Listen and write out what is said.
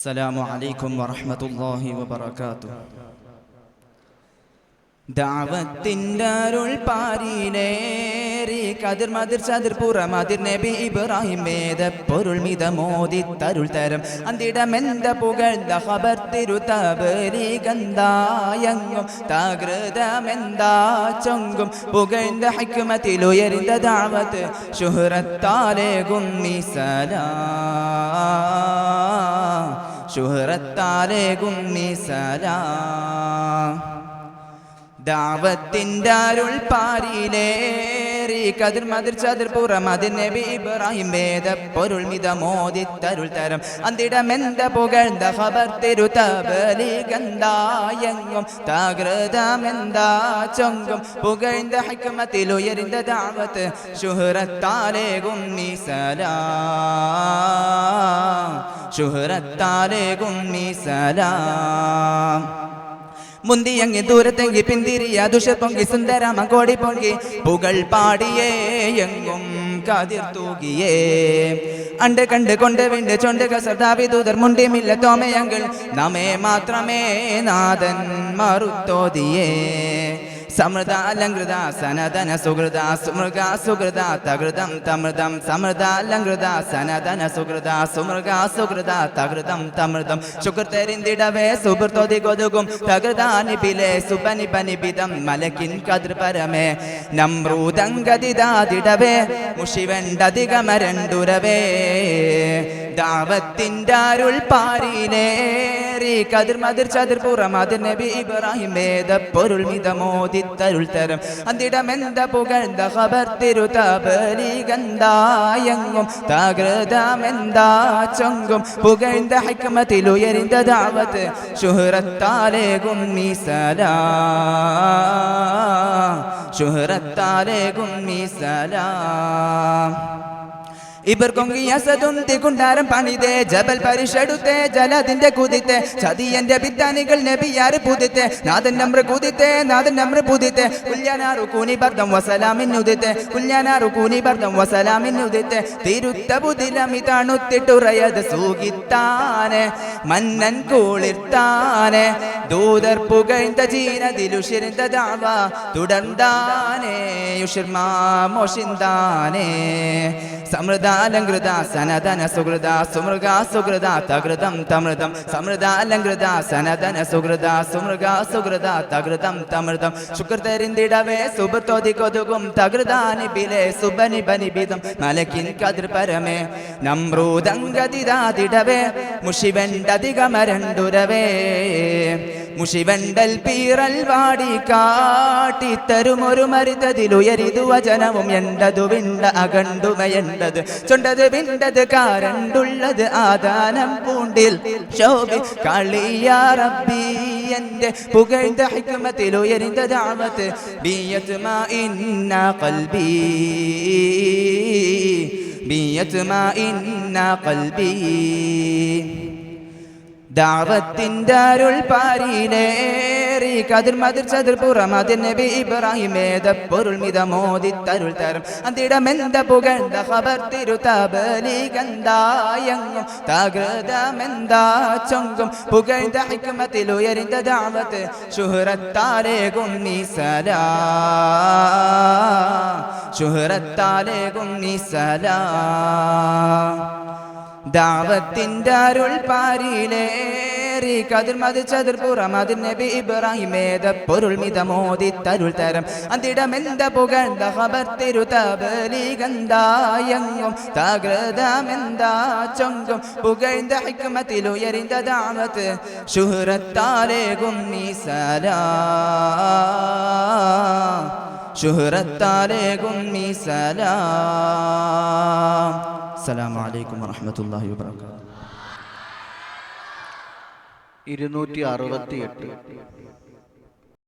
അസ്സലാമു അലൈക്കും വറഹ്മത്തുള്ളാഹി വബറകാതുഹു. ദഅവത്തിൻ്റെ അരുൾ പാരിലേറി കതിർ മതിർ ചതിർ പുറമതിർ നബി ഇബ്രാഹിം വേദപ്പൊരുൾ മിതമോദി തരുൾ തരം അന്തിടമെന്ത പുകഴ്ന്ന ഖബർ തിരുതബലികന്തായങ്ങും തകൃതമെന്താ ചൊങ്കും പുകഴ്ന്ന ഹിക്മത്തിലുയർന്ന ദഅവത്ത് ശുഹ്റത്താലേകും നിസലാം ശുഹ്റത്താലേകും നിസലാം. ദഅവത്തിൻ്റെ അരുൾ പാരിലേറി കതിർ മതിർ ചതിർ പുറമതിർ നബി ഇബ്രാഹിം വേദപ്പൊരുൾ മിതമോദി തരുൾ തരം അന്തിടമെന്ത പുകഴ്ന്ന ഖബർ തിരുതബലികന്തായങ്ങും തകൃതമെന്താ ചൊങ്കും പുകഴ്ന്ന ഹിക്മത്തിലുയർന്ന ദഅവത്ത് ശുഹ്റത്താലേകും നിസലാം ശുഹ്റത്താലേകും നിസലാം. മുന്തിയങ്ങി ദൂരത്തെങ്കി പിന്തിരിയ ദുഷപ്പൊങ്കി സുന്ദരമ കോടി പൊങ്കി പുകൾ പാടിയേ എങ്ങും കതിർ തൂകിയേ അണ്ട് കണ്ട് കൊണ്ട് വിണ്ട് ചൊണ്ട് കസർദാവി ദൂതർ മുണ്ടിമില്ല തോമയങ്ങൾ നമ്മെ മാത്രമേ നാഥൻ മറുത്തോതിയേ. സമൃദ്ധ അലങ്കൃത സനതന സുഹൃത സുമൃഗ സുഹൃത തകൃതം തമൃതം സമൃദ്ധ അലങ്കൃത സനതന സുഹൃത സുമൃഗ സുഹൃത തകൃതം തമൃതം ശുക്രത്തെരിന്തിടവേ സുഹൃത്തോതി കൊതുകും തകൃതാനിപിലെ സുപനിപനിപിതം മലക്കിൻ കതിർ പരമേ നമ്രൂതങ്കതിതാതിടവേ മുഷിവണ്ടധികമരണ്ടുരവേ. ദഅവത്തിൻ്റെ അരുൾ പാരിലേറി കതിർ മതിർ ചതിർ പുറമതിർ നബി ഇബ്രാഹിം വേദപ്പൊരുൾ മിതമോദി തരുൾ തരം അന്തിടമെന്ത പുകഴ്ന്ന ഖബർ തിരുതബലികന്തായങ്ങും തകൃതമെന്താ ചൊങ്കും പുകഴ്ന്ന ഹിക്മത്തിലുയർന്ന ദഅവത്ത് ശുഹ്റത്താലേകും നിസലാം ശുഹ്റത്താലേകും നിസലാം. ഇവർ കൊങ്കി അസതുന്തി കുണ്ടാരം പണിതേ ജബൽ പരിഷെടുത്തേ ജലതിന്റെ കുതിത്തെ ചതിയന്റെ വിദ്യാനികൾ നബിയാറ് പുതിത്തെ നാഥൻ നമ്ര കുതിത്തെ നാഥൻ നമ്ര പുതിത്തെ കുല്യാനാറു കൂനി ബർദം വസലാമിന്നുദിത്തെ കുല്യാനാറു കൂനി ബർദം വസലാമിന്നുദിത്തെ തിരുത്ത ബുദിലമി തണുത്തിട്ടുറയത് സൂകിത്താനെ മന്നൻ കൂളിർത്താനെ ദൂതർ പുകഴ്ന്ന ജീനതിലുഷിരുന്ന ദഅവ തുടർന്നാനേ യുഷിർമാ മോഷിന്താനേ. സമൃദ്ധ അലങ്കൃത സനതന സുഹൃത സുമൃഗ സുഹൃത തകൃതം തമൃതം സമൃദ്ധ അലങ്കൃത സനതന സുഹൃത സുമൃഗ സുഹൃത തകൃതം തമൃതം ശുക്രത്തെരിന്തിടവേ സുബത്തോതി കൊതുകും തകൃതാനിപിലെ സുബനിപനിപിതം മലക്കിൻ കതിർ പരമേ നമ്രൂതങ്കതിതാതിടവേ മുഷിവണ്ടധികമരണ്ടുരവേ. മുഷിവണ്ടൽ പീറൽ വാടി കാട്ടിത്തരുമൊരു മരുതതിലുയരിതു വചനവും എണ്ടതു വിണ്ട അകണ്ടുമയണ്ടത് ചൊണ്ടത് വിണ്ടത് കാരണ്ടുള്ളത് ആദാനം പൂണ്ടിൽ ശോഭി കളിയാ റബ്ബി എന്റെ പുകഴ്ന്ന ഹിക്മത്തിലുയർന്ന ദഅവത്ത് ബിയത്മഇന്ന ഖൽബി ബിയത്മഇന്ന ഖൽബി. ദഅവത്തിൻ്റെ അരുൾ പാരിലേറി കതിർ മതിർ ചതിർ പുറമതിർ നബി ഇബ്രാഹിം വേദപ്പൊരുൾ മിതമോദി തരുൾ തരം അന്തിടമെന്ത പുകഴ്ന്ന ഖബർ തിരുതബലികന്തായങ്ങും തകൃതമെന്താ ചൊങ്കും പുകഴ്ന്ന ഹിക്മത്തിലുയർന്ന ദഅവത്ത് ശുഹ്റത്താലേകും നിസലാം ശുഹ്റത്താലേകും നിസലാം. ദഅവത്തിൻ്റെ അരുൾ പാരിലേറി കതിർ മതിർ ചതിർ പുറമതിർ നബി ഇബ്രാഹിം വേദപ്പൊരുൾ മിതമോദി തരുൾ തരം അന്തിടമെന്ത പുകഴ്ന്ന ഖബർ തിരുതബലികന്തായങ്ങും തകൃതമെന്താ ചൊങ്കും പുകഴ്ന്ന ഹിക്മത്തിലുയർന്ന ദഅവത്ത് ശുഹ്റത്താലേകും നിസലാം ശുഹ്റത്താലേകും നിസലാം. അസ്സലാമു അലൈക്കും വറഹ്മത്തുള്ളാഹി വബറകാതുഹു. 268